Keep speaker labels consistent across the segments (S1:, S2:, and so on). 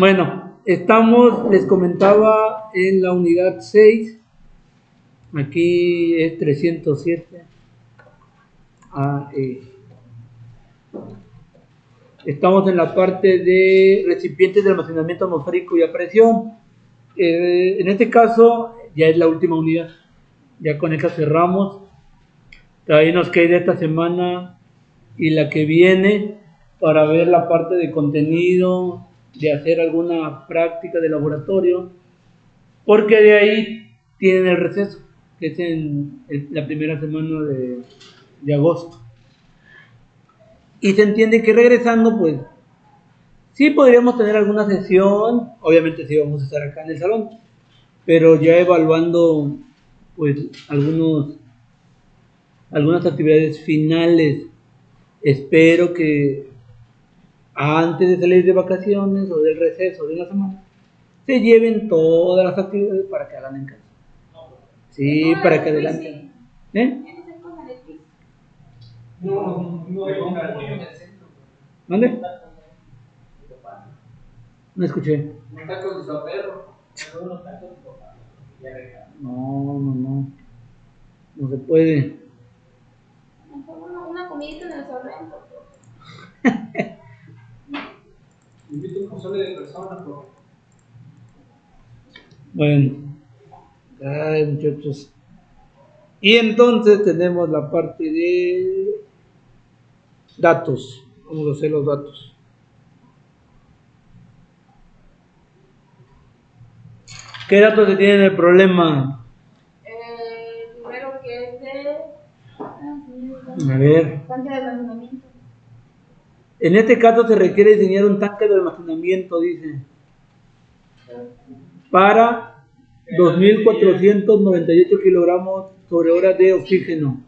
S1: Bueno, les comentaba en la unidad 6, aquí es 307. Estamos en la parte de recipientes de almacenamiento atmosférico y a presión. En este caso, ya es la última unidad. Ya con esta cerramos. Todavía nos queda esta semana y la que viene para ver la parte de contenido, de hacer alguna práctica de laboratorio, porque de ahí tienen el receso, que es en la primera semana de agosto. Y se entiende que regresando, pues, sí podríamos tener alguna sesión, obviamente sí vamos a estar acá en el salón, pero ya evaluando, pues, algunas actividades finales. Espero que antes de salir de vacaciones o del receso de una semana, se lleven todas las actividades para que hagan en casa. Sí, para que adelanten. ¿Eh? ¿Dónde? No escuché. No. No se puede.
S2: Una comidita en el salón.
S3: Invito un pozole de personas, por
S1: Bueno. Ay, muchachos. Y entonces tenemos la parte de datos. Vamos a hacer los datos. ¿Qué datos se tienen el problema?
S2: Primero que es de...
S1: A ver.
S2: Tanque de almacenamiento.
S1: En este caso se requiere diseñar un tanque de almacenamiento, dice, para 2.498 kilogramos sobre hora de oxígeno.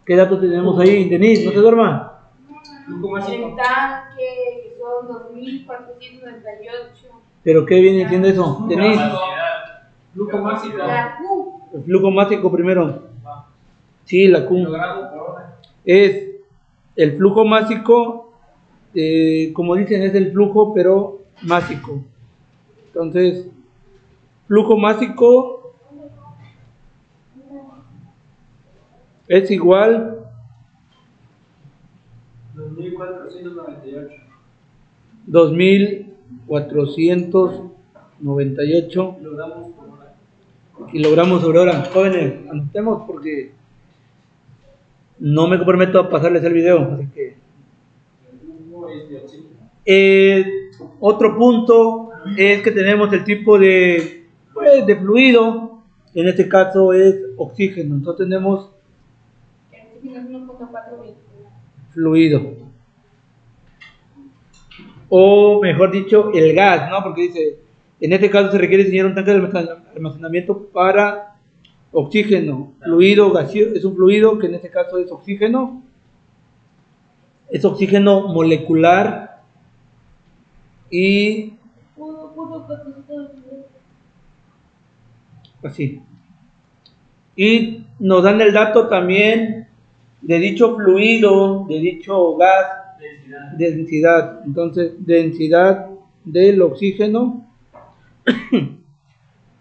S1: ¿Qué datos tenemos ahí, Denise? No te duermas.
S2: El tanque, que son 2.498.
S1: ¿Pero qué viene siendo eso, Denise?
S3: flujo máximo.
S2: La Q.
S1: El flujo másico primero. Sí, la Q. Es el flujo másico, como dicen, es el flujo, pero másico. Entonces, flujo másico es igual
S3: 2.498.
S1: 2.498 kilogramos sobre hora. Jóvenes, anotemos porque no me comprometo a pasarles el video, así que otro punto es que tenemos el tipo de fluido, en este caso es oxígeno, entonces tenemos fluido, o mejor dicho, el gas, ¿no? Porque dice, en este caso se requiere diseñar un tanque de almacenamiento para oxígeno, fluido gaseoso, es un fluido que en este caso es oxígeno molecular y así. Y nos dan el dato también de dicho fluido, de dicho gas, densidad. Entonces, densidad del oxígeno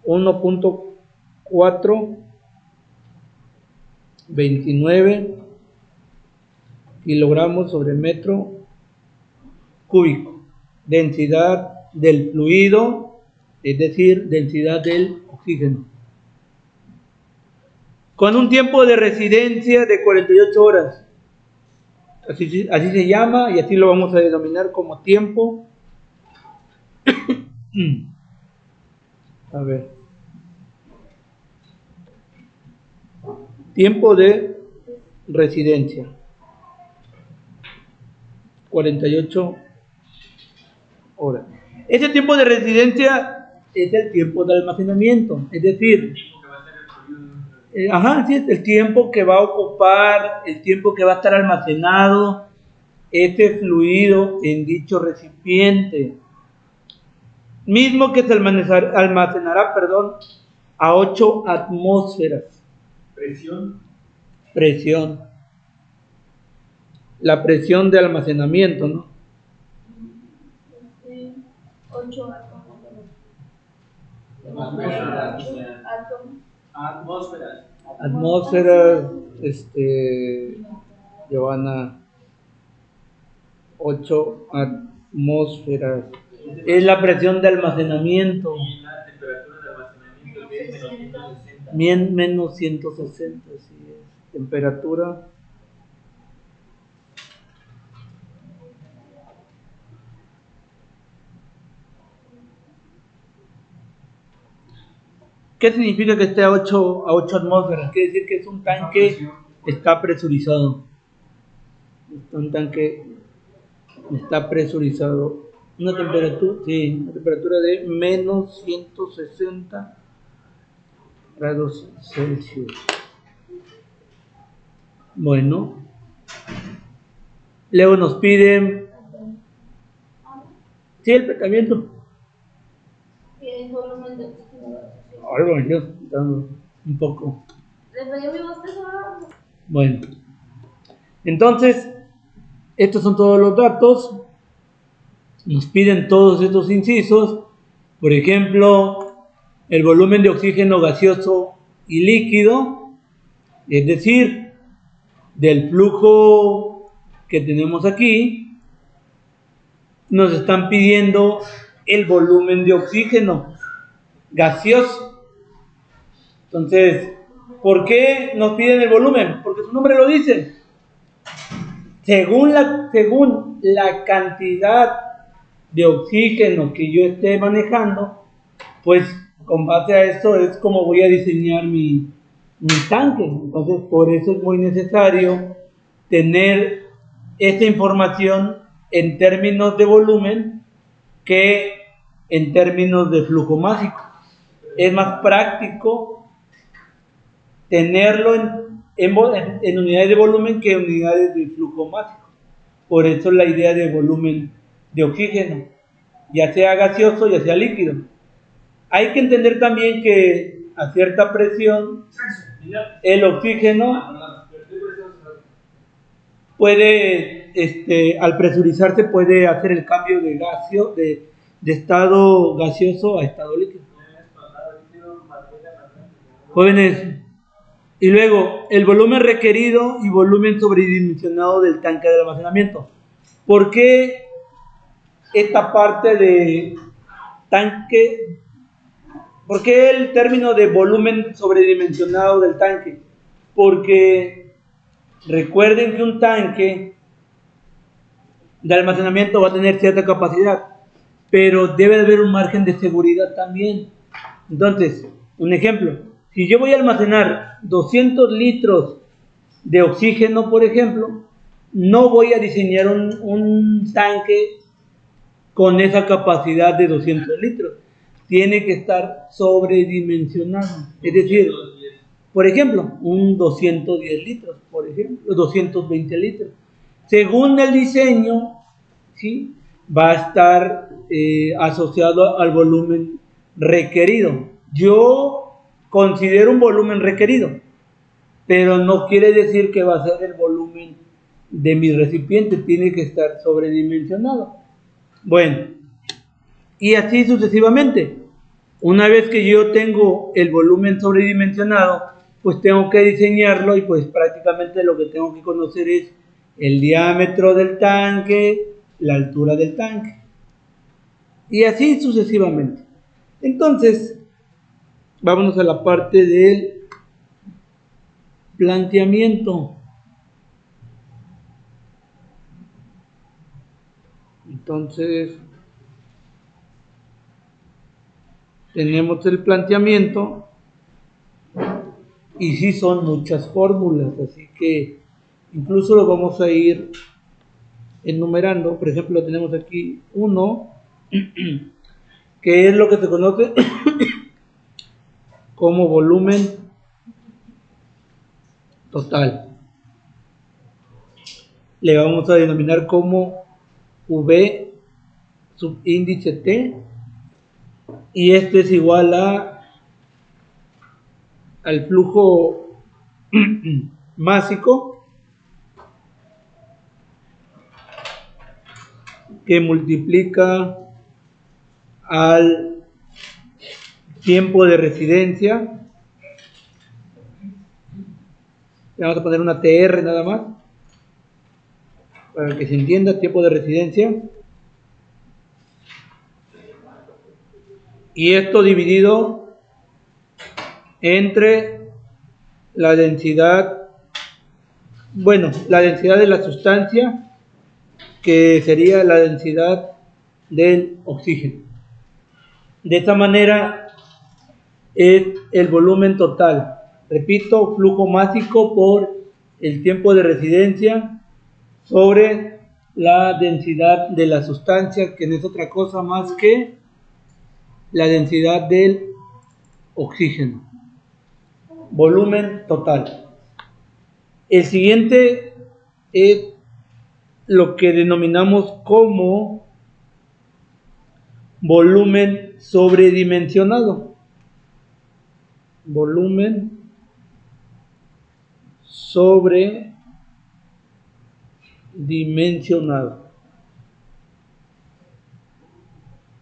S1: 1.429 kilogramos sobre metro cúbico. Densidad del fluido, es decir, densidad del oxígeno. Con un tiempo de residencia de 48 horas. Así se llama y así lo vamos a denominar como tiempo. A ver. Tiempo de residencia. 48 horas. Ese tiempo de residencia es el tiempo de almacenamiento, es decir, sí, es el tiempo que va a ocupar, el tiempo que va a estar almacenado este fluido en dicho recipiente, mismo que se almacenará, a 8 atmósferas. Presión. La presión de almacenamiento, ¿no?
S2: 8 átomos.
S3: Atmósferas.
S1: Atmósferas, Giovanna, 8 atmósferas. Es la presión de almacenamiento.
S3: Y la temperatura de almacenamiento es menos 160.
S1: Menos 160, así es. Temperatura. ¿Qué significa que esté a 8 atmósferas? Quiere decir que es un tanque, está presurizado. Un tanque está presurizado. Una temperatura de menos 160 grados Celsius. Bueno, luego nos piden, sí, el petamiento.
S2: ¿Qué volumen de oxígeno?
S1: Ahora bueno, yo dando un poco.
S2: ¿Le pedí mi bostezo?
S1: Bueno, entonces, estos son todos los datos. Nos piden todos estos incisos. Por ejemplo, el volumen de oxígeno gaseoso y líquido, es decir, del flujo que tenemos aquí, nos están pidiendo el volumen de oxígeno gaseoso. Entonces, ¿por qué nos piden el volumen? Porque su nombre lo dice. Según la cantidad de oxígeno que yo esté manejando, pues con base a esto es como voy a diseñar mi tanque. Entonces, por eso es muy necesario tener esta información en términos de volumen que en términos de flujo másico. Es más práctico tenerlo en unidades de volumen que en unidades de flujo másico. Por eso la idea de volumen de oxígeno, ya sea gaseoso, ya sea líquido. Hay que entender también que a cierta presión el oxígeno puede, al presurizarse, puede hacer el cambio de estado gaseoso a estado líquido. Jóvenes, y luego el volumen requerido y volumen sobredimensionado del tanque de almacenamiento. ¿Por qué esta parte de tanque? ¿Por qué el término de volumen sobredimensionado del tanque? Porque recuerden que un tanque de almacenamiento va a tener cierta capacidad, pero debe haber un margen de seguridad también. Entonces, un ejemplo, si yo voy a almacenar 200 litros de oxígeno, por ejemplo, no voy a diseñar un tanque con esa capacidad de 200 litros. Tiene que estar sobredimensionado. Es decir, por ejemplo, un 210 litros, por ejemplo, 220 litros. Según el diseño, ¿sí?, va a estar asociado al volumen requerido. Yo considero un volumen requerido, pero no quiere decir que va a ser el volumen de mi recipiente, tiene que estar sobredimensionado. Bueno, y así sucesivamente. Una vez que yo tengo el volumen sobredimensionado, pues tengo que diseñarlo y pues prácticamente lo que tengo que conocer es el diámetro del tanque, la altura del tanque. Y así sucesivamente. Entonces, vámonos a la parte del planteamiento. Entonces, tenemos el planteamiento y sí son muchas fórmulas, así que incluso lo vamos a ir enumerando. Por ejemplo, tenemos aquí 1, que es lo que se conoce como volumen total. Le vamos a denominar como V subíndice T, y este es igual al flujo másico que multiplica al tiempo de residencia. Le vamos a poner una TR nada más, para que se entienda, tiempo de residencia. Y esto dividido entre la densidad, la densidad de la sustancia, que sería la densidad del oxígeno. De esta manera es el volumen total. Repito, flujo másico por el tiempo de residencia sobre la densidad de la sustancia, que no es otra cosa más que la densidad del oxígeno. Volumen total. El siguiente es lo que denominamos como volumen sobredimensionado. Volumen sobredimensionado.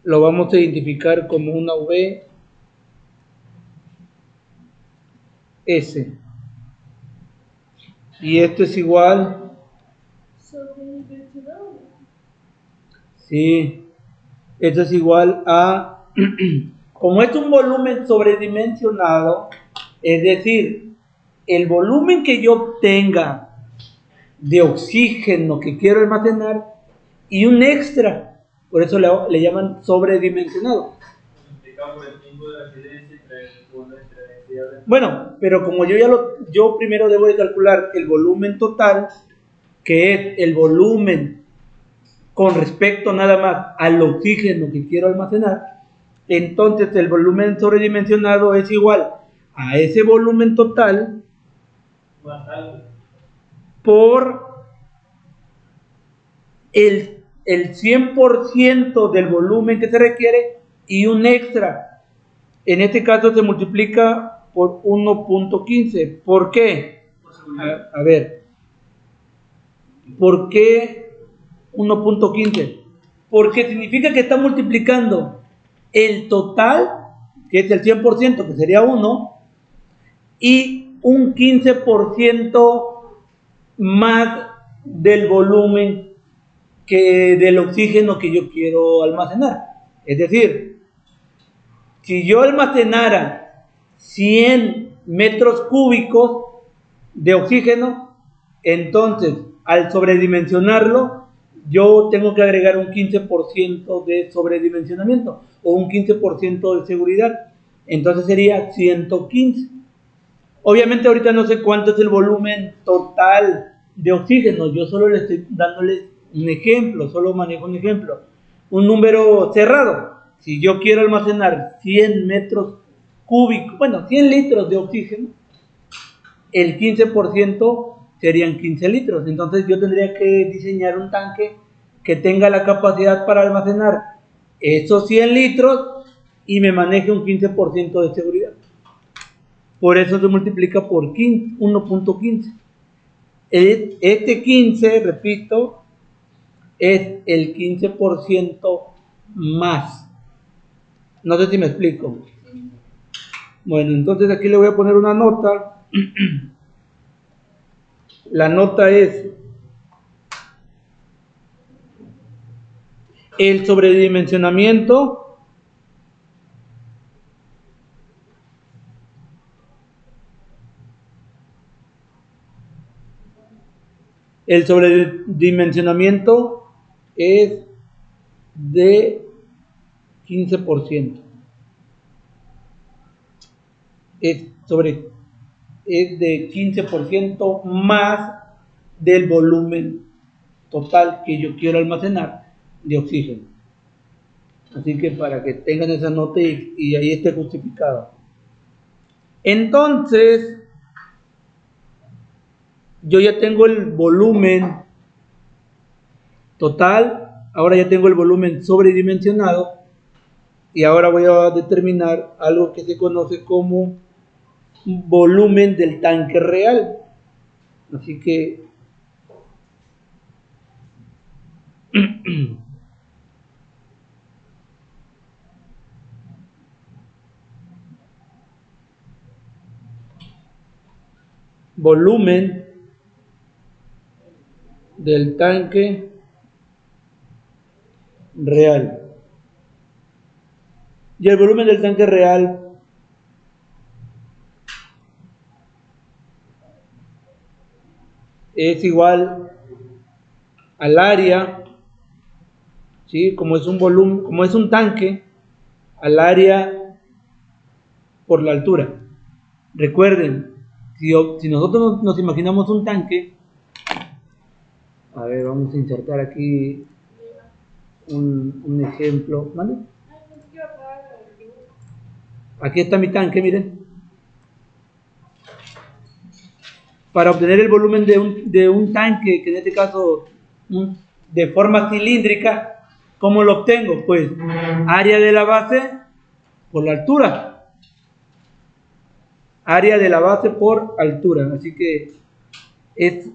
S1: Lo vamos a identificar como una VS. Y esto es igual. Sí, esto es igual a, como es un volumen sobredimensionado, es decir, el volumen que yo tenga de oxígeno que quiero almacenar y un extra, por eso le llaman sobredimensionado. Bueno, pero como yo primero debo de calcular el volumen total, que es el volumen con respecto nada más al oxígeno que quiero almacenar, entonces el volumen sobredimensionado es igual a ese volumen total por el 100% del volumen que se requiere y un extra. En este caso se multiplica por 1.15. ¿Por qué? A ver, ¿por qué 1.15? Porque significa que está multiplicando el total, que es el 100%, que sería 1, y un 15% más del volumen del oxígeno que yo quiero almacenar. Es decir, si yo almacenara 100 metros cúbicos de oxígeno, entonces al sobredimensionarlo, yo tengo que agregar un 15% de sobredimensionamiento o un 15% de seguridad. Entonces sería 115. Obviamente ahorita no sé cuánto es el volumen total de oxígeno. Yo solo le estoy dándoles un ejemplo, solo manejo un ejemplo. Un número cerrado. Si yo quiero almacenar 100 metros cúbicos, 100 litros de oxígeno, el 15% serían 15 litros. Entonces yo tendría que diseñar un tanque que tenga la capacidad para almacenar esos 100 litros y me maneje un 15% de seguridad. Por eso se multiplica por 1.15. Este 15, repito, es el 15% más. No sé si me explico. Bueno, entonces aquí le voy a poner una nota. La nota es el sobredimensionamiento es de 15%. Es de 15% más del volumen total que yo quiero almacenar de oxígeno. Así que para que tengan esa nota y ahí esté justificado. Entonces, yo ya tengo el volumen total, ahora ya tengo el volumen sobredimensionado y ahora voy a determinar algo que se conoce como volumen del tanque real. Así que volumen del tanque real. Y el volumen del tanque real es igual al área, ¿sí? Como es un volumen, como es un tanque, al área por la altura. Recuerden, si nosotros nos imaginamos un tanque, a ver, vamos a insertar aquí un ejemplo, ¿vale? Aquí está mi tanque, miren. Para obtener el volumen de un tanque, que en este caso de forma cilíndrica, ¿cómo lo obtengo? Pues área de la base por la altura. Área de la base por altura. Así que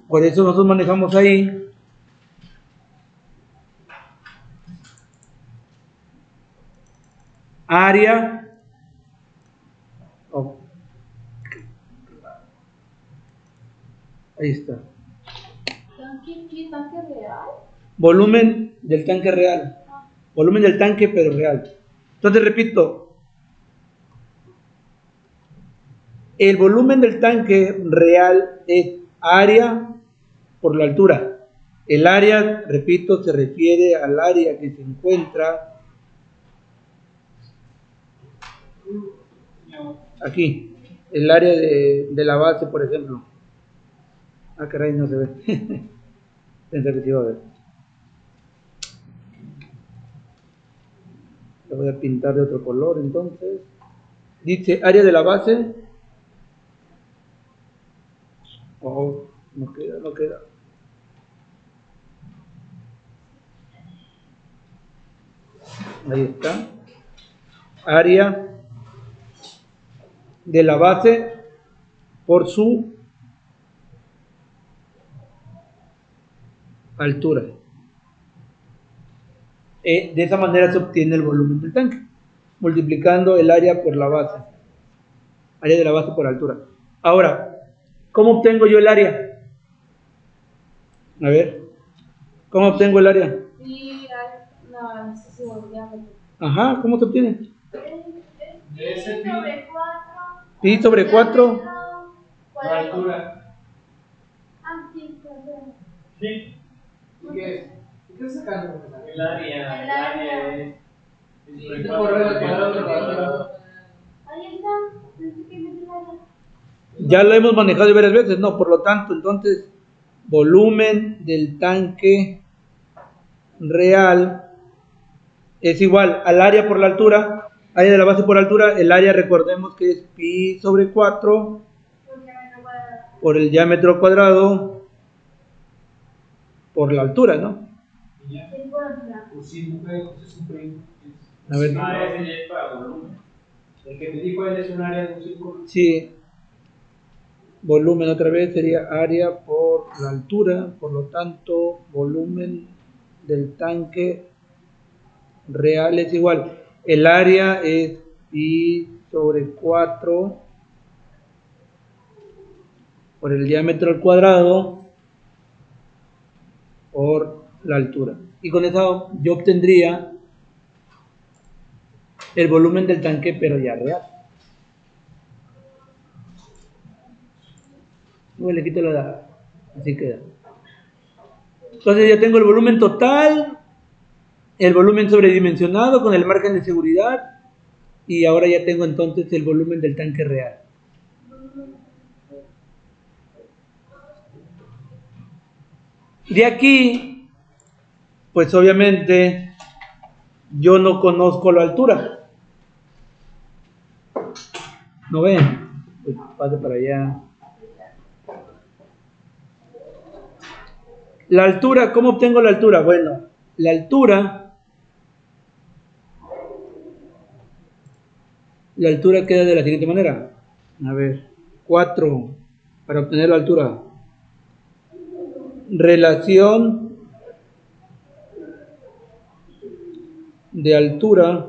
S1: por eso nosotros manejamos ahí área. Oh, ahí está.
S2: ¿Tanque real?
S1: Volumen del tanque real. Volumen del tanque, pero real. Entonces, repito, el volumen del tanque real es área por la altura. El área, repito, se refiere al área que se encuentra aquí. El área de la base, por ejemplo. Ah, caray, no se ve. Pensé que se iba a ver. Lo voy a pintar de otro color, entonces. Dice área de la base. Oh, no queda. Ahí está. Área de la base por su altura. De esa manera se obtiene el volumen del tanque, multiplicando el área por la base. Área de la base por altura. Ahora, ¿cómo obtengo yo el área? A ver, ¿cómo obtengo el área?
S2: Sí, no, no sé si volvía a meter.
S1: Ajá, ¿cómo se obtiene?
S3: De ese pi,
S2: Sobre 4.
S1: Pi sobre 4.
S3: la altura.
S2: Ah, sí, perdón.
S3: Sí.
S4: ¿Y qué es? ¿Qué estás sacando?
S3: El área.
S2: El área.
S3: Es.
S4: Sí, correr al cuadrado del cuadrado.
S2: Ahí está. Pensé que meter el área.
S1: Ya lo hemos manejado varias veces, ¿no? Por lo tanto, entonces, volumen del tanque real es igual al área por la altura, área de la base por altura. El área, recordemos que es pi sobre 4 por el diámetro cuadrado por la altura, ¿no?
S4: Y ya.
S2: El cuadrado.
S4: Pues sí, mujer, es un primo.
S1: A ver.
S3: Ah, ese ya es para volumen.
S4: El que me dijo él es un área de un círculo.
S1: Sí, volumen otra vez sería área por la altura, por lo tanto, volumen del tanque real es igual. El área es pi sobre 4 por el diámetro al cuadrado por la altura. Y con eso yo obtendría el volumen del tanque, pero ya real. Bueno, le quito la... Así queda. Entonces ya tengo el volumen total, el volumen sobredimensionado con el margen de seguridad, y ahora ya tengo entonces el volumen del tanque real. De aquí, pues obviamente yo no conozco la altura. ¿No ven? Pues pase para allá. La altura, ¿cómo obtengo la altura? Bueno, la altura queda de la siguiente manera. A ver, 4 para obtener la altura. Relación de altura,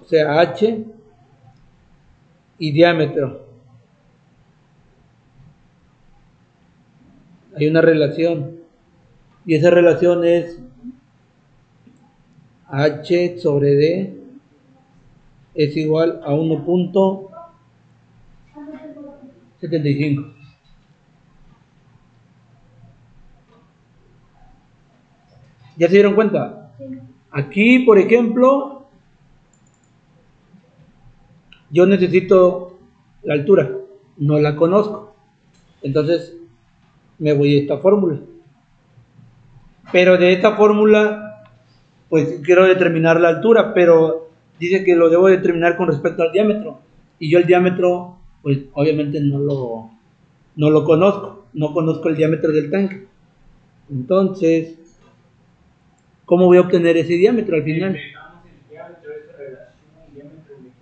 S1: o sea, h, y diámetro. hay una relación. Y esa relación es H sobre D es igual a 1.75. ¿Ya se dieron cuenta?
S2: Sí.
S1: Aquí, por ejemplo, yo necesito la altura, no la conozco. Entonces me voy a esta fórmula. Pero de esta fórmula, pues quiero determinar la altura, pero dice que lo debo determinar con respecto al diámetro. Y yo el diámetro, pues obviamente no lo conozco. No conozco el diámetro del tanque. Entonces, ¿cómo voy a obtener ese diámetro al final?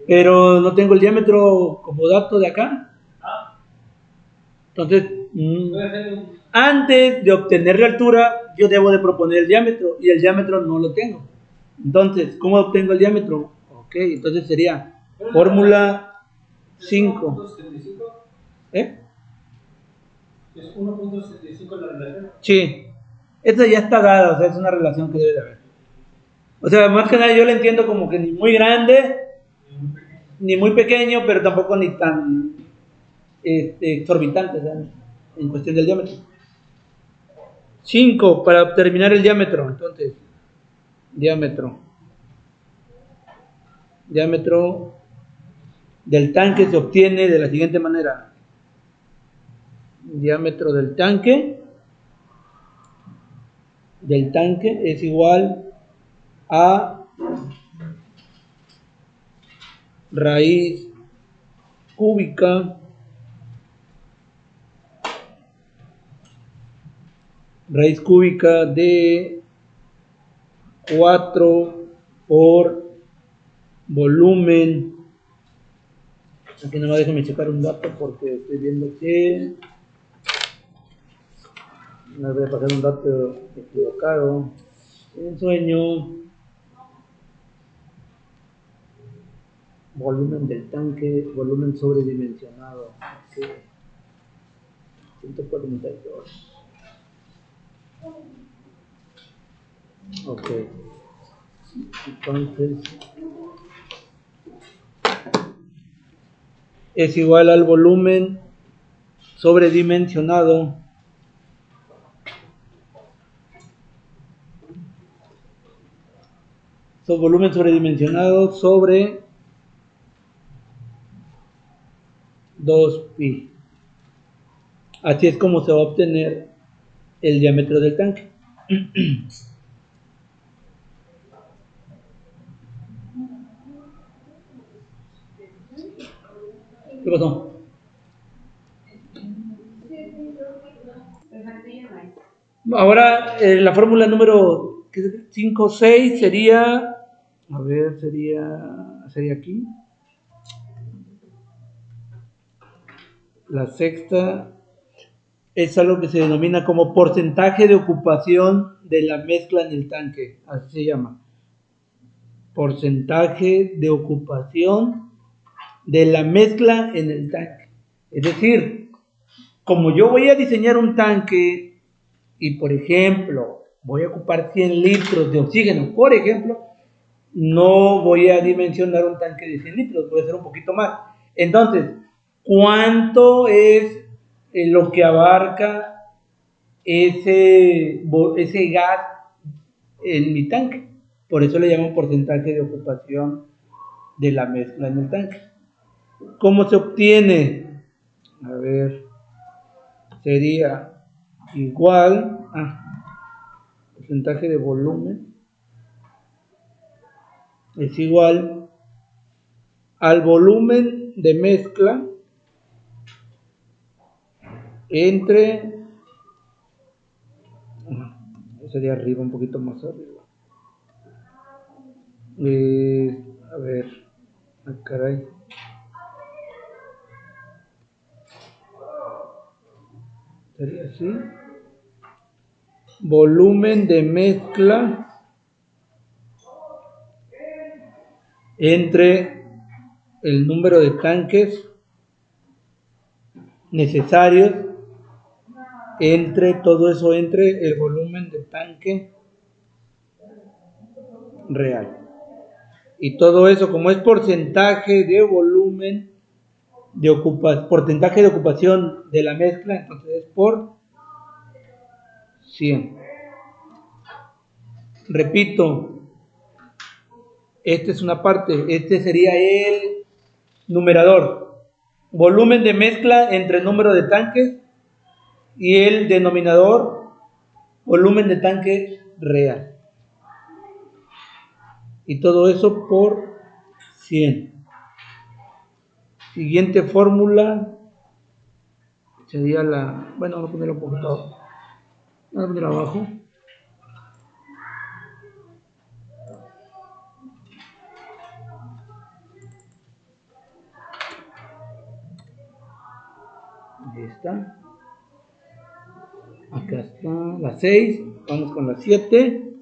S1: Pero no tengo el diámetro como dato de acá. Entonces, antes de obtener la altura, yo debo de proponer el diámetro y el diámetro no lo tengo. Entonces, ¿cómo obtengo el diámetro? Ok, entonces sería fórmula 5. ¿Eh?
S4: ¿Es 1.75 la relación?
S1: Sí, esta ya está dada, o sea, es una relación que debe de haber. O sea, más que nada yo la entiendo como que ni muy grande, ni muy pequeño, pero tampoco ni tan exorbitante, o sea, en cuestión del diámetro. 5 para determinar el diámetro. Entonces, diámetro del tanque se obtiene de la siguiente manera. Diámetro del tanque es igual a raíz cúbica de 4 por volumen. Aquí nomás déjame checar un dato porque estoy viendo que me voy a pasar un dato equivocado. En sueño. Volumen del tanque, volumen sobredimensionado. Okay. 142. Ok. Entonces es igual al volumen sobredimensionado volumen sobredimensionado sobre 2pi. Así es como se va a obtener el diámetro del tanque. ¿Qué pasó? Ahora la fórmula número 5, 6 sería, a ver, sería aquí. La sexta es algo que se denomina como porcentaje de ocupación de la mezcla en el tanque, así se llama. Porcentaje de ocupación de la mezcla en el tanque. Es decir, como yo voy a diseñar un tanque y, por ejemplo, voy a ocupar 100 litros de oxígeno, por ejemplo, no voy a dimensionar un tanque de 100 litros, voy a hacer un poquito más. Entonces, ¿cuánto es lo que abarca ese gas en mi tanque? Por eso le llamo porcentaje de ocupación de la mezcla en el tanque. ¿Cómo se obtiene? A ver, sería igual a porcentaje de volumen es igual al volumen de mezcla entre, sería arriba, un poquito más arriba. A ver, caray. Sería así. Volumen de mezcla entre el número de tanques necesarios todo eso entre el volumen de tanque real. Y todo eso, como es porcentaje de volumen, porcentaje de ocupación de la mezcla, entonces es por 100. Repito, esta es una parte, este sería el numerador. Volumen de mezcla entre el número de tanques y el denominador, volumen de tanque real. Y todo eso por 100. Siguiente fórmula sería la... Bueno, vamos a ponerlo un poquito... Vamos a poner abajo. Ahí está. Acá está la 6. Vamos con la 7.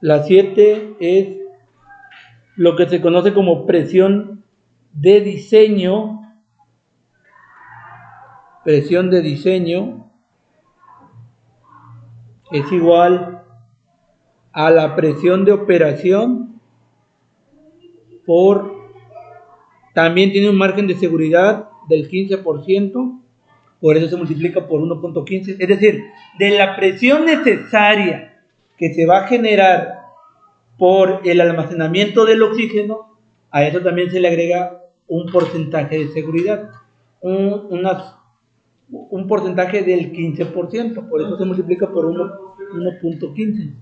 S1: La 7 es lo que se conoce como presión de diseño. Presión de diseño es igual a la presión de operación también tiene un margen de seguridad del 15%, por eso se multiplica por 1.15, es decir, de la presión necesaria que se va a generar por el almacenamiento del oxígeno, a eso también se le agrega un porcentaje de seguridad, un porcentaje del 15%, por eso se multiplica por 1.15.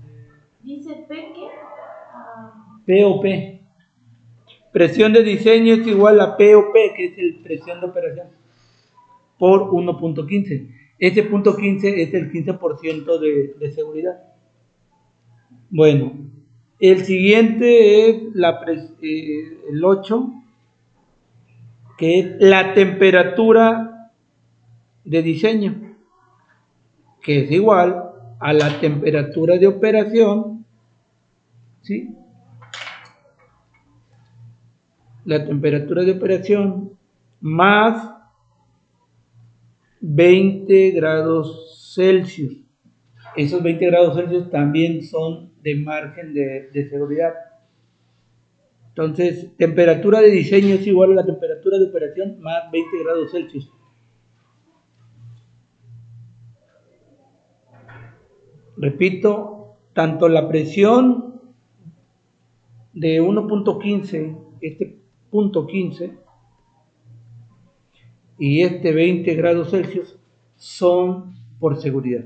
S2: Dice P que
S1: POP. Presión de diseño es igual a POP, que es el presión de operación, por 1.15. Ese punto 15 es el 15% de seguridad. Bueno, el siguiente es el 8, que es la temperatura de diseño, que es igual a la temperatura de operación, ¿sí? La temperatura de operación más 20 grados Celsius. Esos 20 grados Celsius también son de margen de seguridad. Entonces, temperatura de diseño es igual a la temperatura de operación más 20 grados Celsius. Repito, tanto la presión de 1.15, este punto 15, y este 20 grados Celsius son por seguridad.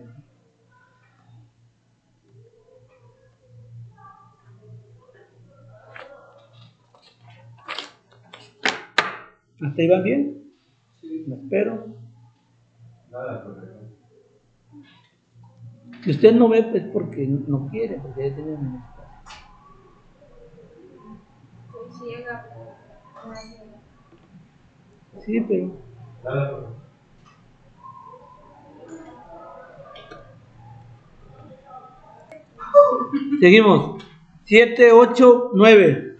S1: ¿Hasta ahí van bien? Sí. ¿Me espero?
S3: Nada, profesor.
S1: Si usted no ve, pues porque no quiere, porque ya tiene un espacio.
S2: ciega.
S1: Sí, pero...
S3: Nada, profesor.
S1: Seguimos. 7, 8, 9.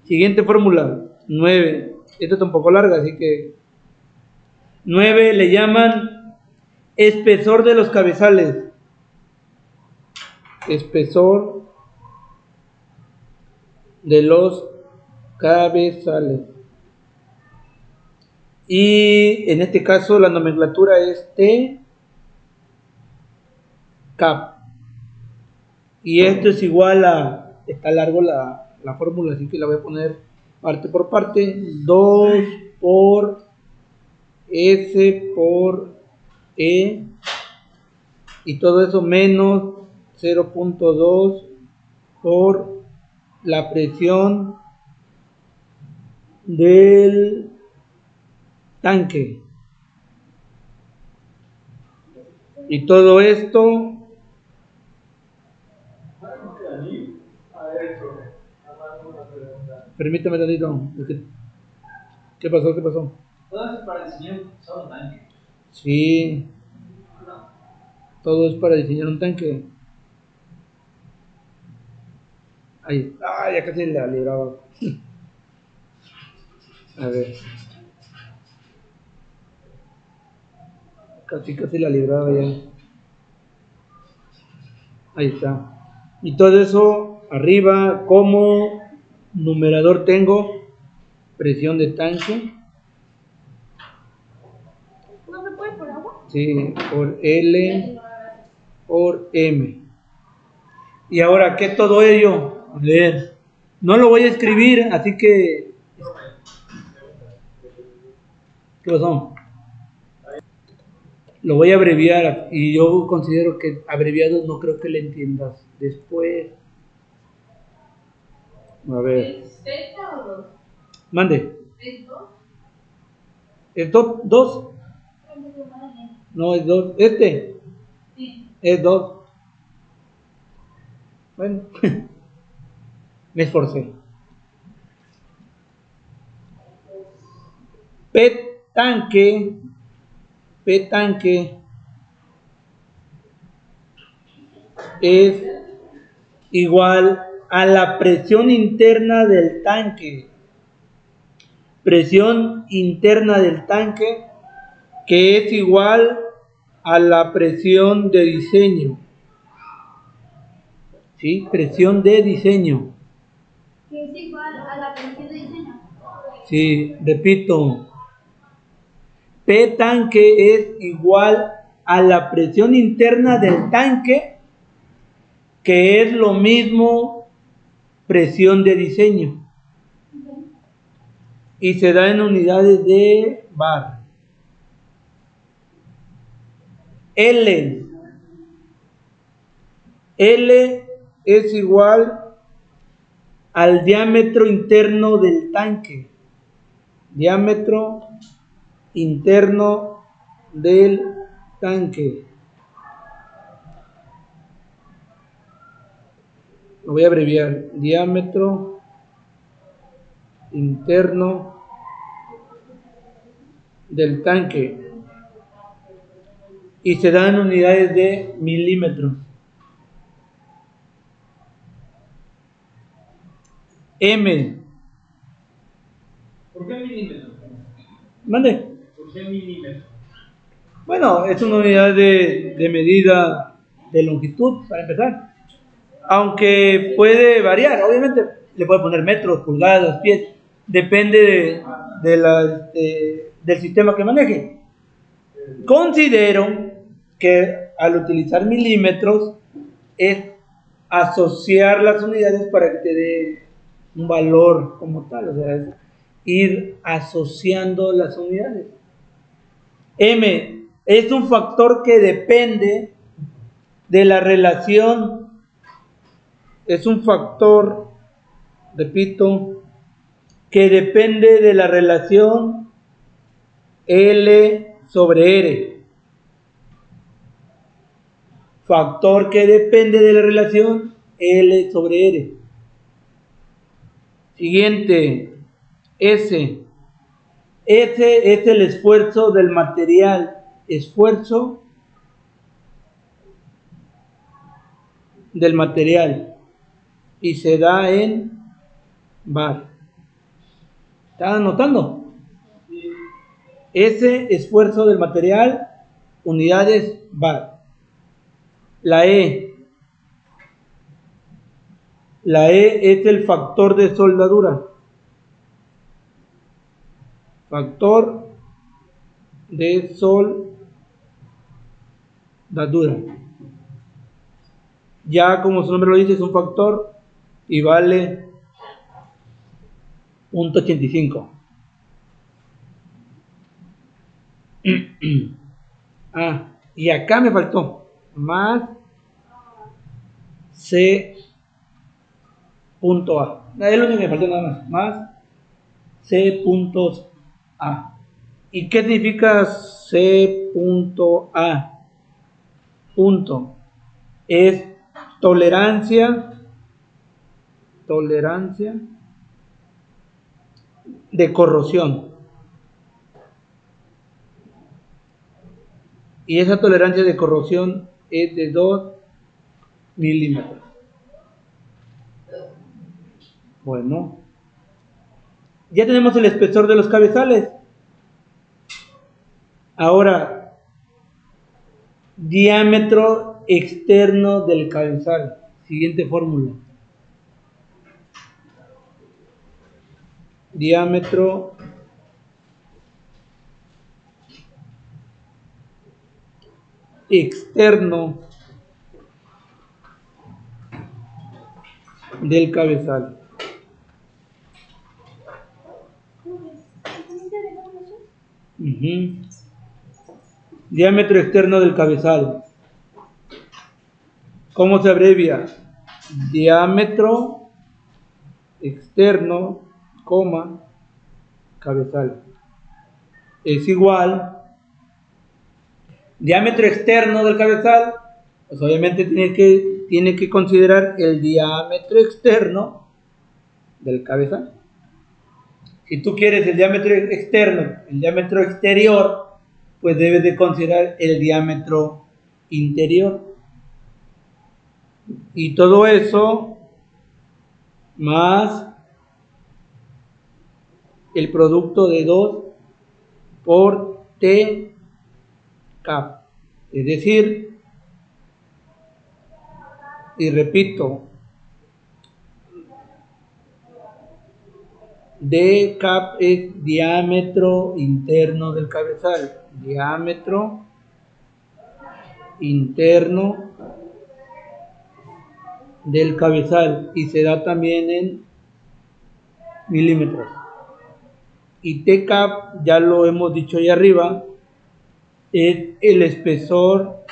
S1: Siguiente fórmula. 9. Esta está un poco larga, así que... 9 le llaman espesor de los cabezales. Espesor de los cabezales. Y en este caso la nomenclatura es T cap. Y esto es igual a, está largo la fórmula, así que la voy a poner parte por parte. 2 por S por E, y todo eso menos 0.2 por la presión del tanque. Y todo esto permítame tantito. ¿Qué pasó? ¿Qué pasó?
S4: Todo eso para diseñar solo un tanque.
S1: Sí, todo es para diseñar un tanque. Ahí, ya casi la libraba. A ver. Casi la libraba ya. Ahí está. Y todo eso arriba, como numerador tengo presión de tanque.
S2: ¿No se puede por agua?
S1: Sí, por L por M. Y ahora, ¿qué todo ello? A ver, no lo voy a escribir, así que... ¿Qué pasó? Lo voy a abreviar y yo considero que abreviado no creo que le entiendas. Después... A ver.
S2: ¿Es teta o dos?
S1: Mande.
S2: ¿Es dos?
S1: ¿Es dos? No, es dos.
S2: Sí.
S1: Es dos. Bueno, me esforcé. P tanque es igual a la presión interna del tanque. Presión interna del tanque que es igual a la presión de diseño. ¿Sí? Presión de diseño.
S2: Que es igual a la presión de diseño.
S1: Sí, repito. P tanque es igual a la presión interna del tanque, que es lo mismo presión de diseño. Y se da en unidades de bar. L es igual al diámetro interno del tanque. Diámetro interno del tanque. Lo voy a abreviar. Diámetro interno del tanque. Y se da en unidades de milímetros. M.
S3: ¿Por qué milímetros?
S1: ¿Mande?
S3: ¿Por qué milímetros?
S1: Bueno, es una unidad de medida de longitud, para empezar. Aunque puede variar, obviamente le puede poner metros, pulgadas, pies, depende del sistema que maneje. Considero que al utilizar milímetros es asociar las unidades para que te dé un valor como tal, o sea, es ir asociando las unidades. M es un factor que depende de la relación, es un factor, repito, que depende de la relación L sobre R. Factor que depende de la relación L sobre R. Siguiente, S. S es el esfuerzo del material. Esfuerzo del material. Y se da en bar. ¿Están anotando? S, esfuerzo del material, unidades bar. La E es el factor de soldadura. Factor de soldadura. Ya como su nombre lo dice, es un factor y vale 0.85. Ah, y acá me faltó más C punto A. Es lo único que me faltó nada más C puntos A. ¿Y qué significa C punto A? Punto. Es tolerancia de corrosión. Y esa tolerancia de corrosión es de 2 milímetros. Bueno, ya tenemos el espesor de los cabezales. Ahora, diámetro externo del cabezal. Siguiente fórmula. Diámetro externo del cabezal. Ujú. Diámetro externo del cabezal. ¿Cómo se abrevia? Diámetro externo, coma, cabezal. Es igual. Diámetro externo del cabezal, pues obviamente tiene que considerar el diámetro externo del cabezal. Si tú quieres el diámetro externo, el diámetro exterior, pues debes de considerar el diámetro interior. Y todo eso más el producto de 2 por T cap. Es decir, y repito, D cap es diámetro interno del cabezal. Diámetro interno del cabezal. Y se da también en milímetros. Y T cap, ya lo hemos dicho ahí arriba, es el espesor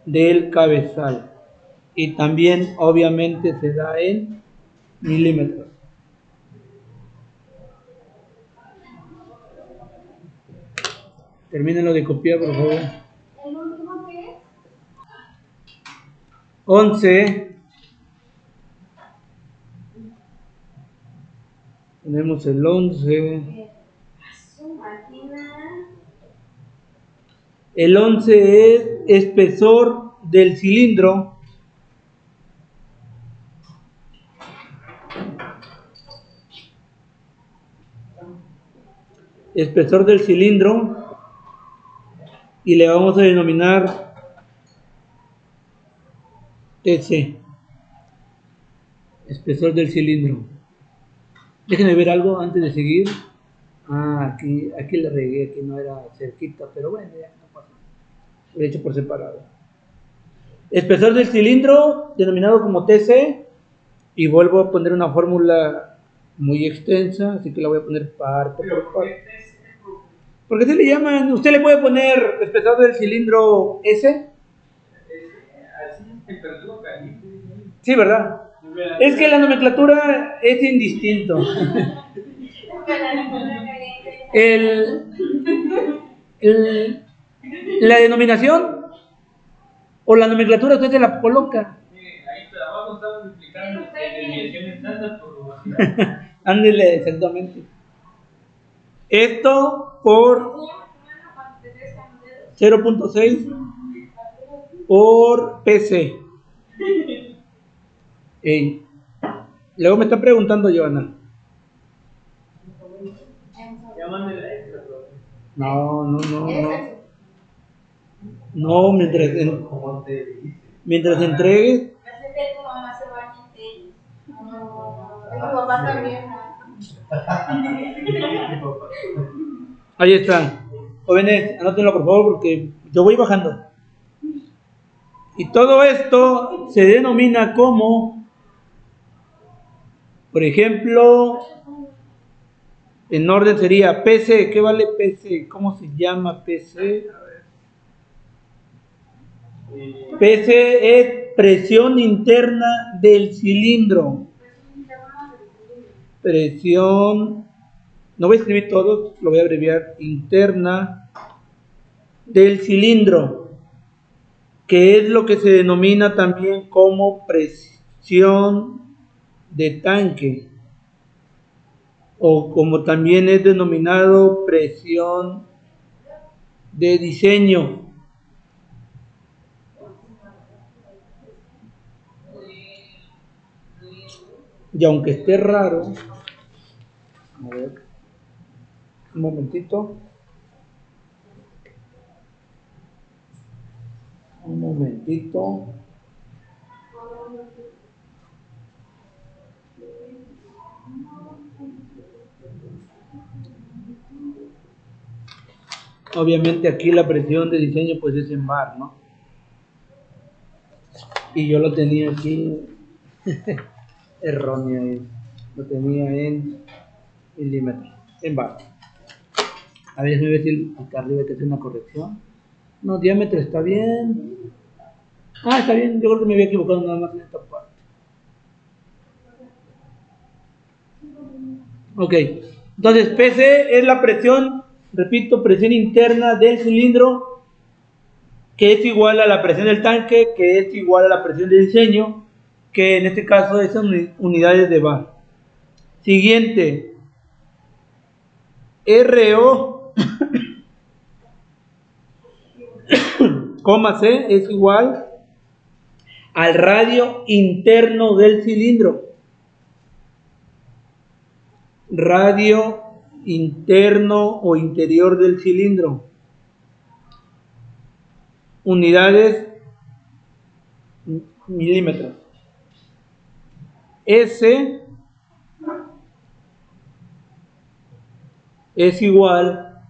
S1: del cabezal. Y también obviamente se da en milímetros. Termínenlo de copiar, por favor.
S2: ¿El último qué es?
S1: 11. Tenemos el 11.
S2: Su máquina.
S1: El 11 es espesor del cilindro. Espesor del cilindro. Y le vamos a denominar TC. Espesor del cilindro. Déjenme ver algo antes de seguir. Aquí le regué, aquí no era cerquita, pero bueno, ya no pasa. Lo he hecho por separado. Espesor del cilindro, denominado como TC. Y vuelvo a poner una fórmula muy extensa, así que la voy a poner parte por parte. ¿Por qué se le llaman? ¿Usted le puede poner espesor del cilindro S?
S3: Así es que perdió caliente.
S1: Sí, ¿verdad? Es que la nomenclatura es indistinto. La denominación o la nomenclatura usted se la coloca.
S3: Ahí abajo estamos explicando desviación estándar por velocidad.
S1: Ándele, exactamente. Esto por 0.6 por PC. Ey. Luego me está preguntando Joana.
S3: Ya mande la extra, profe.
S1: No. No, mientras entregues.
S2: Tu mamá se baña en tenis. Tu papá también.
S1: Ahí están. Jóvenes, anótenlo por favor porque yo voy bajando. Y todo esto se denomina como, por ejemplo, en orden sería PC. ¿Qué vale PC? ¿Cómo se llama PC? A ver. PC es presión interna del cilindro. Presión, no voy a escribir todo, lo voy a abreviar, interna del cilindro, que es lo que se denomina también como presión de tanque, o como también es denominado presión de diseño. Y aunque esté raro, a ver, un momentito. momentito. Obviamente aquí la presión de diseño pues es en bar, ¿no? Y yo lo tenía aquí erróneo, lo tenía en milímetros, en bar. A ver, me voy a decir acá arriba hay que hacer una corrección. No, diámetro está bien. Ah, está bien, yo creo que me había equivocado nada más en esta parte. Ok, entonces PC es la presión, repito, presión interna del cilindro, que es igual a la presión del tanque, que es igual a la presión de diseño, que en este caso es unidades de bar. Siguiente, RO, C es igual al radio interno del cilindro. Radio interno o interior del cilindro. Unidades milímetros. S es igual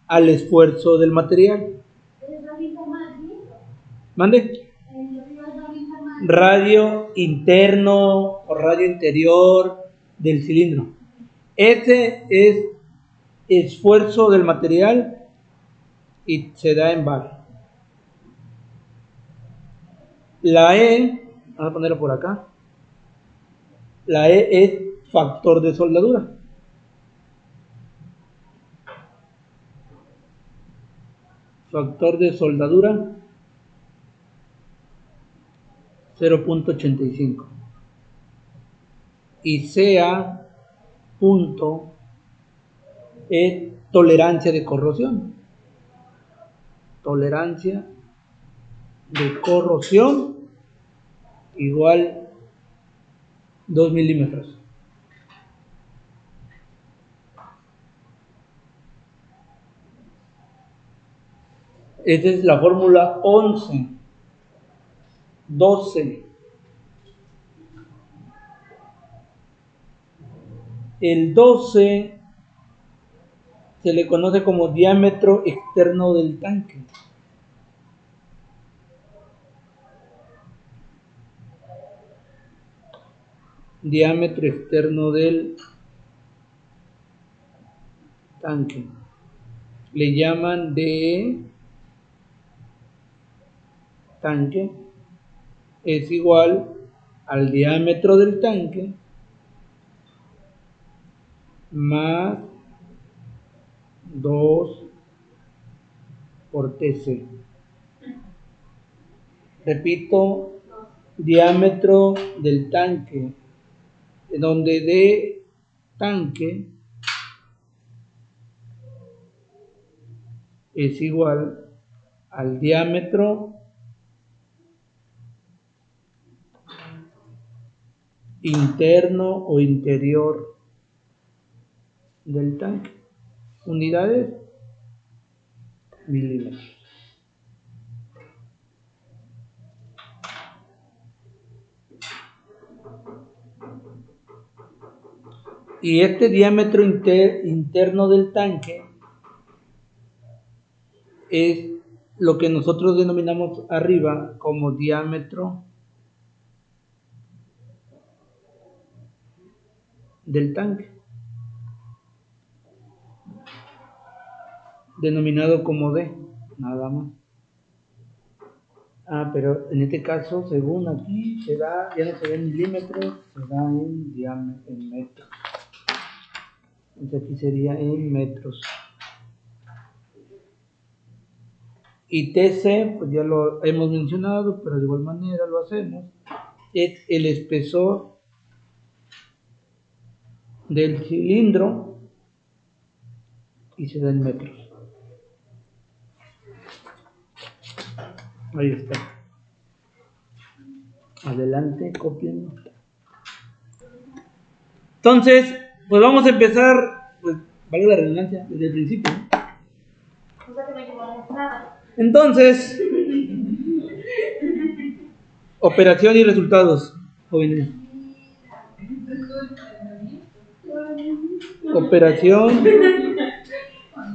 S1: al esfuerzo del material. ¿Mande? Radio interno o radio interior del cilindro. S es esfuerzo del material y se da en bar. La E, vamos a ponerlo por acá. La E es factor de soldadura. Factor de soldadura 0.85. Y CA punto es tolerancia de corrosión. Tolerancia de corrosión igual 2 milímetros. Esta es la fórmula 11, 12. El 12 se le conoce como diámetro externo del tanque. Diámetro externo del tanque. Le llaman de tanque. Es igual al diámetro del tanque más 2 por TC. Repito, diámetro del tanque, donde de tanque es igual al diámetro interno o interior del tanque. Unidades milímetros. Y este diámetro interno del tanque es lo que nosotros denominamos arriba como diámetro del tanque, denominado como D, nada más. Pero en este caso, según aquí, se da, ya no se da en milímetros, se da en diámetro, en metros. Entonces aquí sería en metros. Y TC, pues ya lo hemos mencionado, pero de igual manera lo hacemos, es el espesor del cilindro y se da en metros. Ahí está. Adelante, copien. Entonces, pues vamos a empezar, pues, vale la redundancia, desde el principio.
S2: O sea que no llevamos nada.
S1: Entonces, Operación y resultados, jóvenes. Operación.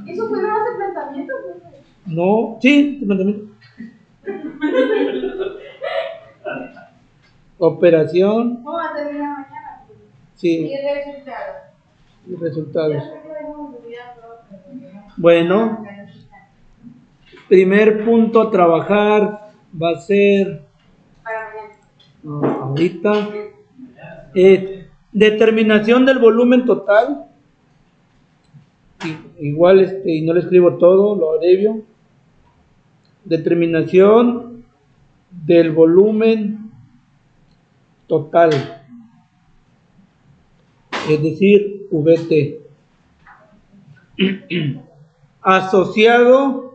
S2: ¿Eso fue más de planteamiento?
S1: No, sí, planteamiento. Operación.
S2: ¿Cómo va a terminar mañana?
S1: Sí,
S2: Y resultados.
S1: resultados.
S2: Ya sé que hemos olvidado todo, pero
S1: Bueno, primer punto a trabajar va a ser
S2: para mañana.
S1: ahorita determinación del volumen total. Igual y no le escribo todo, lo abrevio. Determinación del volumen total, es decir, VT. Asociado,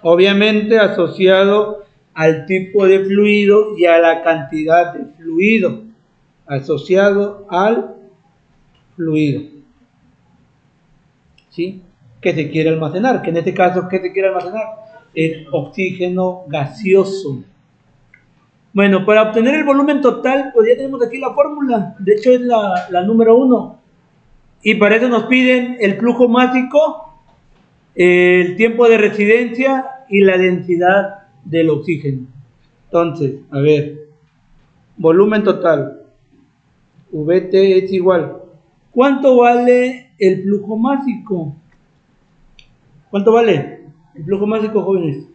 S1: obviamente asociado al tipo de fluido y a la cantidad de fluido. Asociado al fluido, ¿sí? Que se quiere almacenar, que en este caso, ¿qué se quiere almacenar? El oxígeno gaseoso. Bueno, para obtener el volumen total, pues ya tenemos aquí la fórmula, de hecho es la número 1. Y para eso nos piden el flujo másico, el tiempo de residencia y la densidad del oxígeno. Entonces, a ver, volumen total, VT es igual. ¿Cuánto vale el flujo másico? ¿Cuánto vale el flujo másico, jóvenes?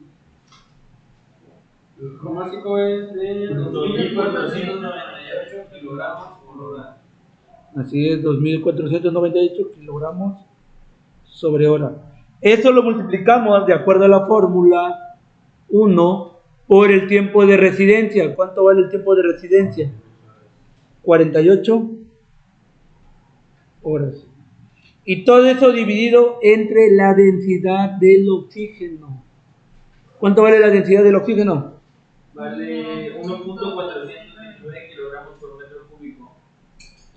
S4: El flujo másico es de
S3: 2.498 kilogramos por hora.
S1: Así es, 2.498 kilogramos sobre hora. Eso lo multiplicamos de acuerdo a la fórmula 1 por el tiempo de residencia. ¿Cuánto vale el tiempo de residencia? 48 horas. Y todo eso dividido entre la densidad del oxígeno. ¿Cuánto vale la densidad del oxígeno?
S3: Vale 1.429 kilogramos por metro cúbico.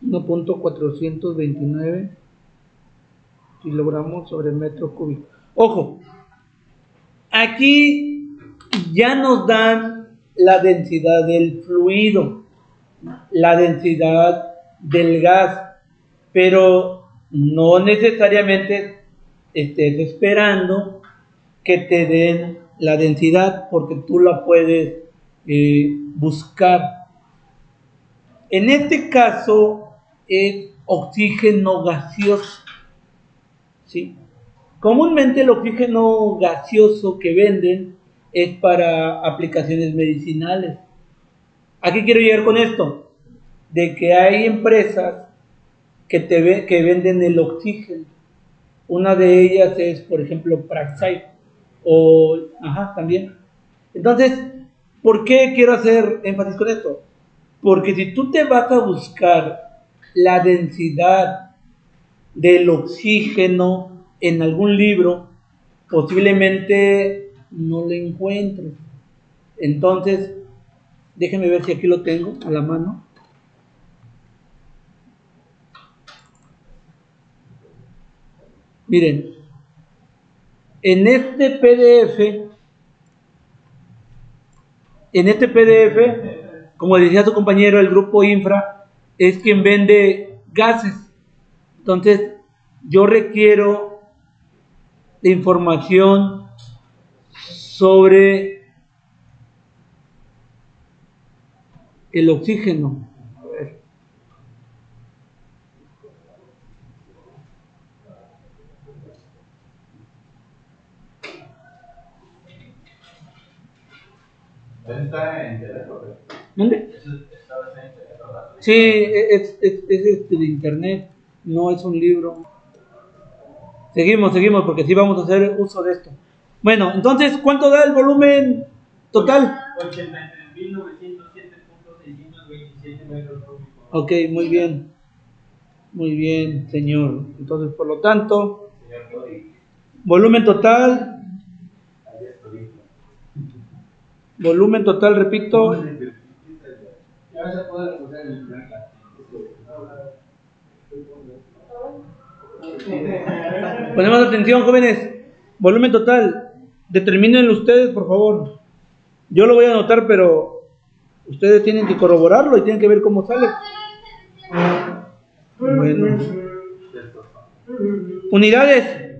S1: 1.429 kilogramos sobre metro cúbico. Ojo, aquí ya nos dan la densidad del fluido, la densidad del gas, pero no necesariamente estés esperando que te den la densidad, porque tú la puedes buscar. En este caso es oxígeno gaseoso, ¿sí? Comúnmente el oxígeno gaseoso que venden es para aplicaciones medicinales. ¿A qué quiero llegar con esto? De que hay empresas que venden el oxígeno. Una de ellas es, por ejemplo, Praxair. También. Entonces, ¿por qué quiero hacer énfasis con esto? Porque si tú te vas a buscar la densidad del oxígeno en algún libro, posiblemente no lo encuentres. Entonces, déjenme ver si aquí lo tengo a la mano. Miren, en este PDF, como decía su compañero, el grupo Infra es quien vende gases. Entonces, yo requiero de información sobre el oxígeno. A ver.
S4: ¿Está en teléfono?
S1: ¿Dónde? Sí, es de internet, no es un libro. Seguimos, porque sí vamos a hacer uso de esto. Bueno, entonces, ¿cuánto da el volumen total?
S3: 83.907.627 metros cúbicos.
S1: Ok, muy bien, señor. Entonces, por lo tanto, volumen total, repito,
S4: Ya se puede recoger el plan.
S1: ponemos atención, jóvenes. Volumen total, determinen ustedes, por favor. Yo lo voy a anotar, pero Ustedes tienen que corroborarlo y tienen que ver cómo sale. Bueno. Unidades.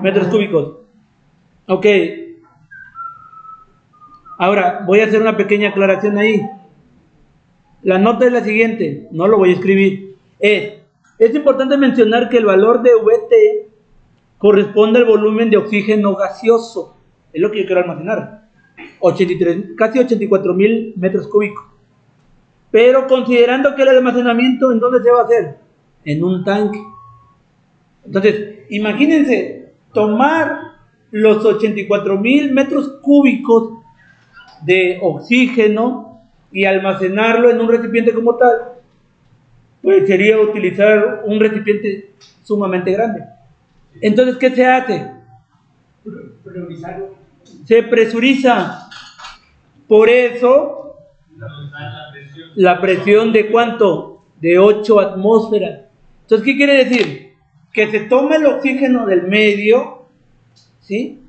S1: Metros cúbicos. Ok. Ahora, voy a hacer una pequeña aclaración ahí. La nota es la siguiente, no lo voy a escribir. Es importante mencionar que el valor de VT corresponde al volumen de oxígeno gaseoso. Es lo que yo quiero almacenar. Casi 84,000 metros cúbicos. Pero considerando que el almacenamiento, ¿en dónde se va a hacer? En un tanque. Entonces, imagínense tomar los 84,000 metros cúbicos de oxígeno y almacenarlo en un recipiente como tal. Pues sería utilizar un recipiente sumamente grande. Entonces, ¿qué se hace? Se presuriza. Por eso, la presión de ¿cuánto? De 8 atmósferas. Entonces, ¿qué quiere decir? Que se toma el oxígeno del medio, ¿sí?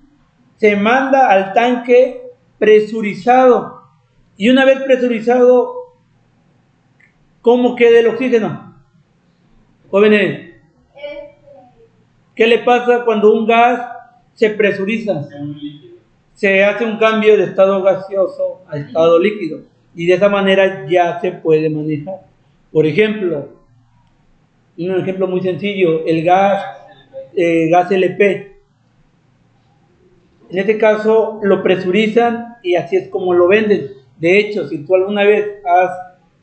S1: Se manda al tanque presurizado. Y una vez presurizado, ¿cómo queda el oxígeno? Jóvenes, ¿qué le pasa cuando un gas se presuriza? Se hace un cambio de estado gaseoso a estado líquido. Y de esa manera ya se puede manejar. Por ejemplo, un ejemplo muy sencillo, el gas LP. En este caso lo presurizan y así es como lo venden. De hecho, si tú alguna vez has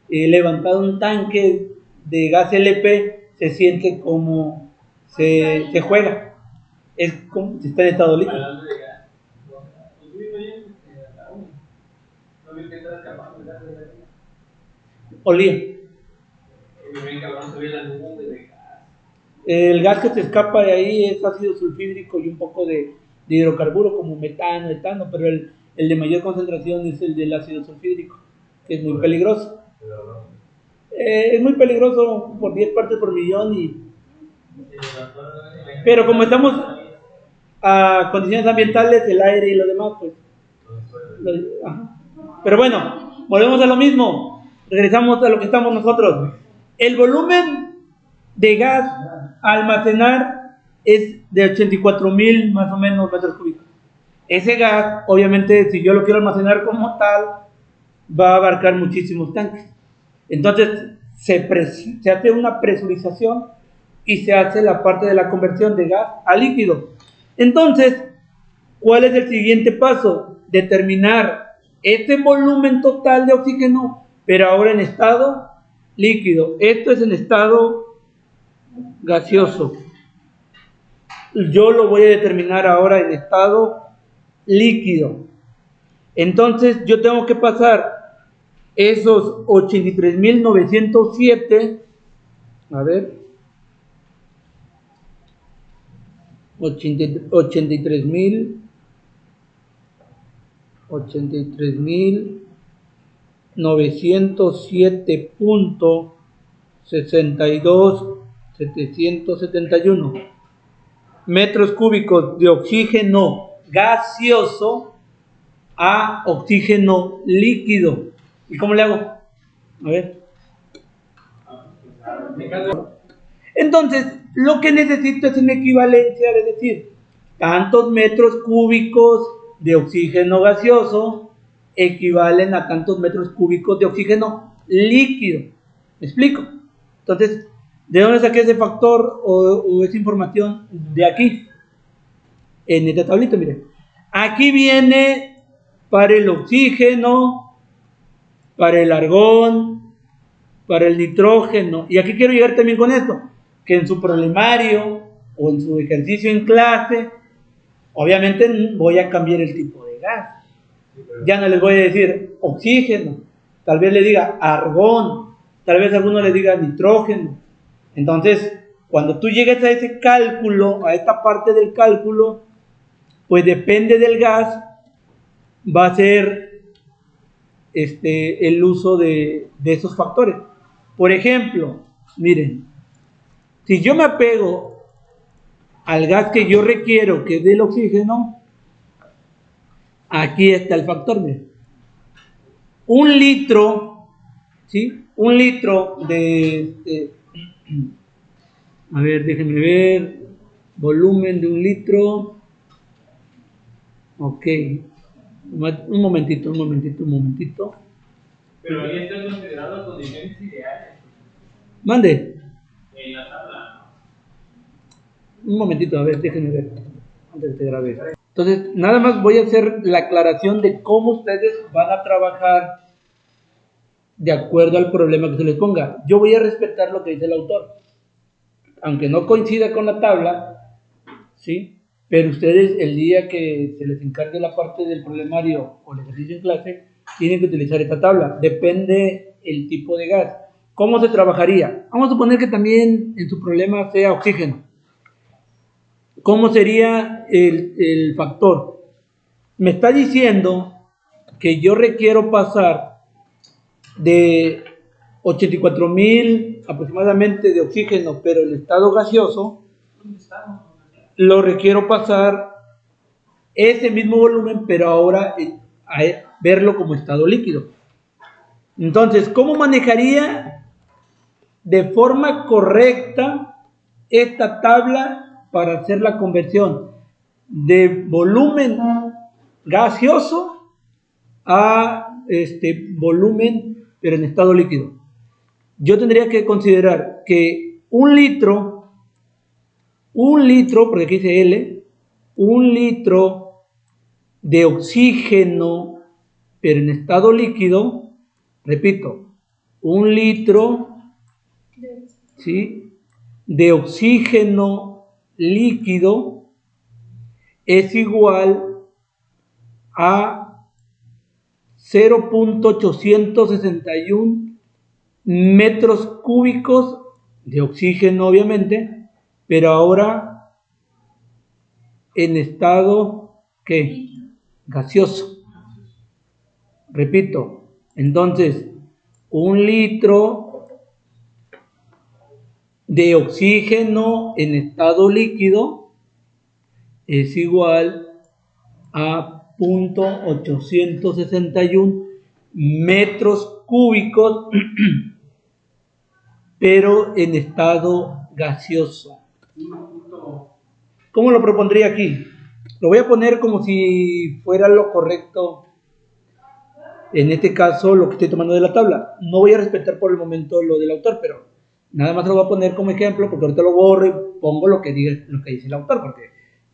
S1: levantado un tanque de gas LP, se siente como se juega. Es como si está en estado líquido. Olía. El gas que se escapa de ahí es ácido sulfídrico y un poco de hidrocarburo como metano, etano, pero el de mayor concentración es el del ácido sulfídrico, que es muy peligroso. Es muy peligroso por 10 partes por millón, pero como estamos a condiciones ambientales, el aire y lo demás, pues. Pero bueno, volvemos a lo mismo. Regresamos a lo que estamos nosotros. El volumen de gas a almacenar es de 84,000 más o menos metros cúbicos. Ese gas, obviamente, si yo lo quiero almacenar como tal, va a abarcar muchísimos tanques. Entonces, se hace una presurización y se hace la parte de la conversión de gas a líquido. Entonces, ¿cuál es el siguiente paso? Determinar este volumen total de oxígeno, pero ahora en estado líquido. Esto es en estado gaseoso. Yo lo voy a determinar ahora en estado líquido. Entonces, yo tengo que pasar esos 83,907, a ver, 83,907.62,771 metros cúbicos de oxígeno gaseoso a oxígeno líquido. ¿Y cómo le hago? A ver. Entonces, lo que necesito es una equivalencia, es decir, tantos metros cúbicos de oxígeno gaseoso equivalen a tantos metros cúbicos de oxígeno líquido. ¿Me explico? Entonces, ¿de dónde saqué ese factor o esa información? De aquí. En esta tablita, miren. Aquí viene para el oxígeno, para el argón, para el nitrógeno. Y aquí quiero llegar también con esto, que en su problemario o en su ejercicio en clase, obviamente voy a cambiar el tipo de gas. Ya no les voy a decir oxígeno, tal vez le diga argón, tal vez alguno le diga nitrógeno. Entonces, cuando tú llegues a ese cálculo, a esta parte del cálculo, pues depende del gas, va a ser el uso de esos factores. Por ejemplo, miren, si yo me apego al gas que yo requiero, que es del oxígeno, aquí está el factor, miren. un litro, ¿sí? Un litro a ver, déjenme ver, volumen de un litro, ok, un momentito.
S3: Pero ahí está considerado condiciones ideales
S1: Mande,
S3: en la tabla,
S1: un momentito, a ver, déjenme ver, antes de que grabe. Entonces, nada más voy a hacer la aclaración de cómo ustedes van a trabajar de acuerdo al problema que se les ponga. Yo voy a respetar lo que dice el autor, aunque no coincida con la tabla, ¿sí? Pero ustedes, el día que se les encargue la parte del problemario o el ejercicio en clase, tienen que utilizar esta tabla. Depende el tipo de gas. ¿Cómo se trabajaría? Vamos a suponer que también en su problema sea oxígeno. ¿Cómo sería el factor? Me está diciendo que yo requiero pasar de 84,000 aproximadamente de oxígeno, pero en estado gaseoso, lo requiero pasar ese mismo volumen, pero ahora a verlo como estado líquido. Entonces, ¿cómo manejaría de forma correcta esta tabla para hacer la conversión de volumen gaseoso a volumen, pero en estado líquido? Yo tendría que considerar que un litro, porque aquí dice L, un litro de oxígeno, pero en estado líquido, repito, un litro, ¿sí?, de oxígeno líquido es igual a 0.861 metros cúbicos de oxígeno, obviamente, pero ahora en estado, ¿qué? Gaseoso. Repito, entonces, un litro de oxígeno en estado líquido es igual a 0.861 metros cúbicos, pero en estado gaseoso. ¿Cómo lo propondría aquí? Lo voy a poner como si fuera lo correcto, en este caso, lo que estoy tomando de la tabla. No voy a respetar por el momento lo del autor, pero nada más lo voy a poner como ejemplo, porque ahorita lo borro y pongo lo que dice el autor, porque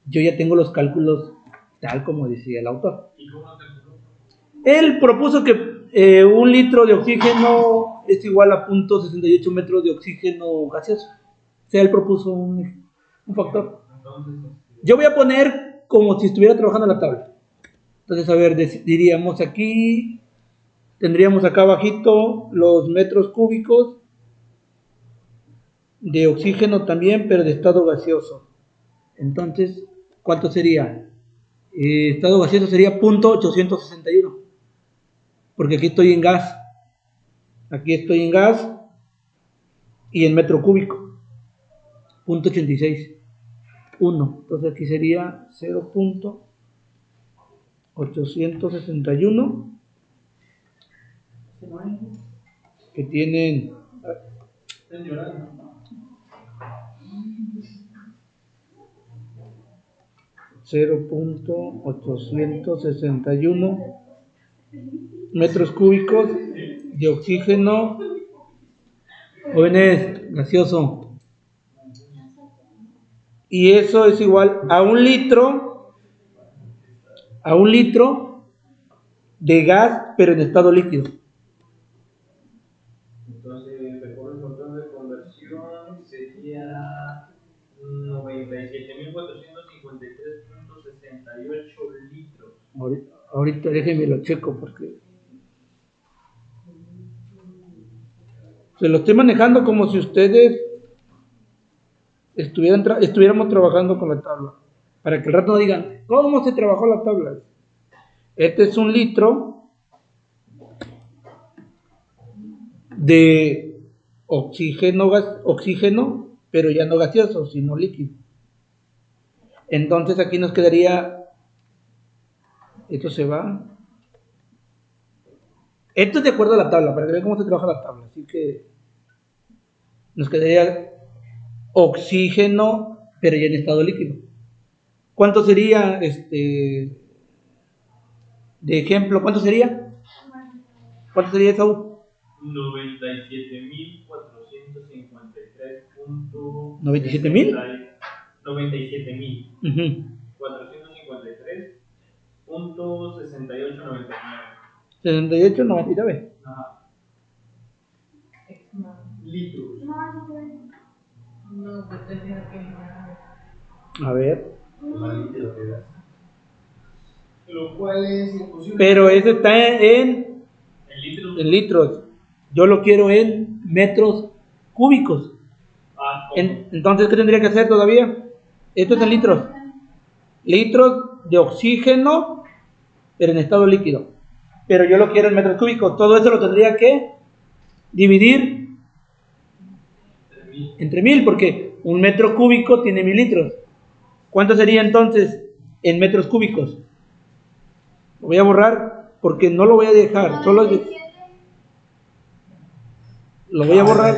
S1: yo ya tengo los cálculos tal como decía el autor. Él propuso que un litro de oxígeno es igual a 0.68 metros de oxígeno gaseoso. O sea, él propuso un factor. Yo voy a poner como si estuviera trabajando en la tabla. Entonces, a ver, diríamos aquí, tendríamos acá abajito los metros cúbicos de oxígeno también, pero de estado gaseoso. Entonces, ¿cuánto sería? Estado gaseoso sería 0.861, porque aquí estoy en gas. Aquí estoy en gas y en metro cúbico, 0.86, 1. Entonces aquí sería 0.861, que tienen 0.861 metros cúbicos de oxígeno, jóvenes, gaseoso. Y eso es igual a un litro de gas, pero en estado líquido.
S3: Entonces, mejor el motor de conversión sería 97.453.68 litros.
S1: Ahorita déjenme lo checo porque se lo estoy manejando como si ustedes estuviéramos trabajando con la tabla, para que el rato no digan, ¿cómo se trabajó la tabla? Este es un litro de oxígeno, pero ya no gaseoso, sino líquido. Entonces aquí nos quedaría, esto se va, Esto es de acuerdo a la tabla, para que vean cómo se trabaja la tabla. Así que nos quedaría oxígeno, pero ya en estado líquido. ¿Cuánto sería, de ejemplo, cuánto sería? ¿Cuánto sería esa U?
S3: 97.453.97.000. 97.000. 453.6899.
S1: 68,99.
S3: Ajá. Litros.
S2: No, pues tendría que
S1: A ver.
S3: Lo cual es imposible.
S1: Pero ese está
S3: En litros.
S1: en litros. Yo lo quiero en metros cúbicos. Entonces, ¿qué tendría que hacer todavía? Esto es en litros. Litros de oxígeno, pero en estado líquido. Pero yo lo quiero en metros cúbicos. Todo eso lo tendría que dividir entre 1000, porque un metro cúbico tiene 1000 litros. ¿Cuánto sería entonces en metros cúbicos? Lo voy a borrar porque no lo voy a dejar. Solo lo voy a borrar.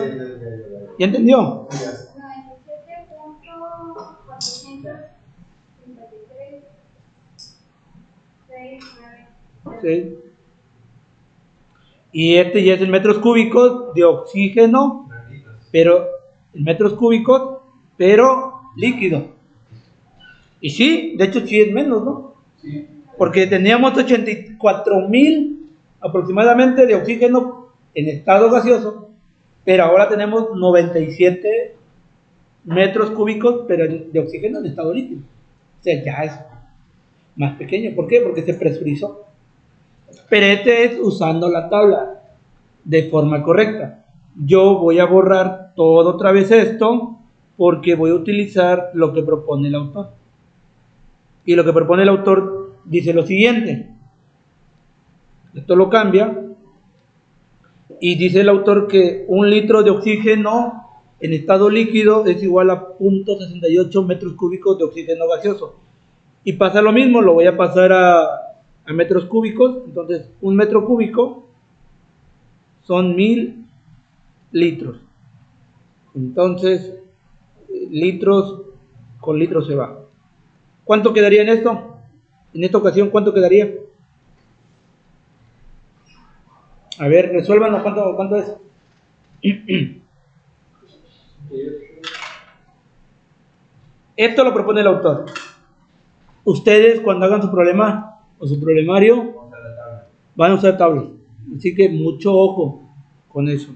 S1: ¿Ya entendió?
S2: 97.453.699.
S1: Sí. Y este ya es en metros cúbicos de oxígeno, pero en metros cúbicos, pero líquido. Y sí, de hecho sí es menos, ¿no?
S4: Sí.
S1: Porque teníamos 84,000 aproximadamente de oxígeno en estado gaseoso, pero ahora tenemos 97 metros cúbicos pero de oxígeno en estado líquido. O sea, ya es más pequeño. ¿Por qué? Porque se presurizó. Pero este es usando la tabla de forma correcta. Yo voy a borrar todo otra vez esto porque voy a utilizar lo que propone el autor. Y lo que propone el autor dice lo siguiente. Esto lo cambia. Y dice el autor que 1 litro de oxígeno en estado líquido es igual a 0.68 metros cúbicos de oxígeno gaseoso. Y pasa lo mismo, lo voy a pasar a metros cúbicos. Entonces, 1 metro cúbico son 1000 litros. Entonces, litros con litros se va. ¿Cuánto quedaría en esto? En esta ocasión, ¿cuánto quedaría? A ver, resuélvanlo, ¿cuánto es? Esto lo propone el autor. Ustedes, cuando hagan su problema o su problemario, van a usar tablas. Así que mucho ojo con eso.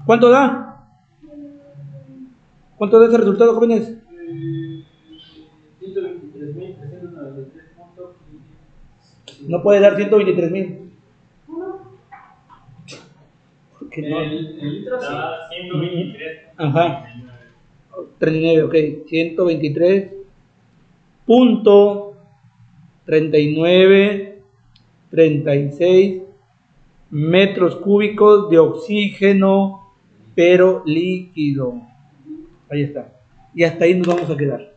S1: ¿Cuánto da? ¿Cuánto da ese resultado, jóvenes?
S3: 123.393.
S1: No puede dar 123,000. Porque no.
S3: El litro da 123.
S1: Ajá. 39, ok. 123.3936 metros cúbicos de oxígeno, pero líquido. Ahí está. Y hasta ahí nos vamos a quedar.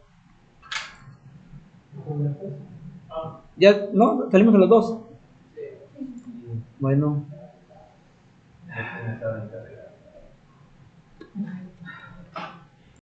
S1: Ya, ¿no? Salimos a las 2. Bueno.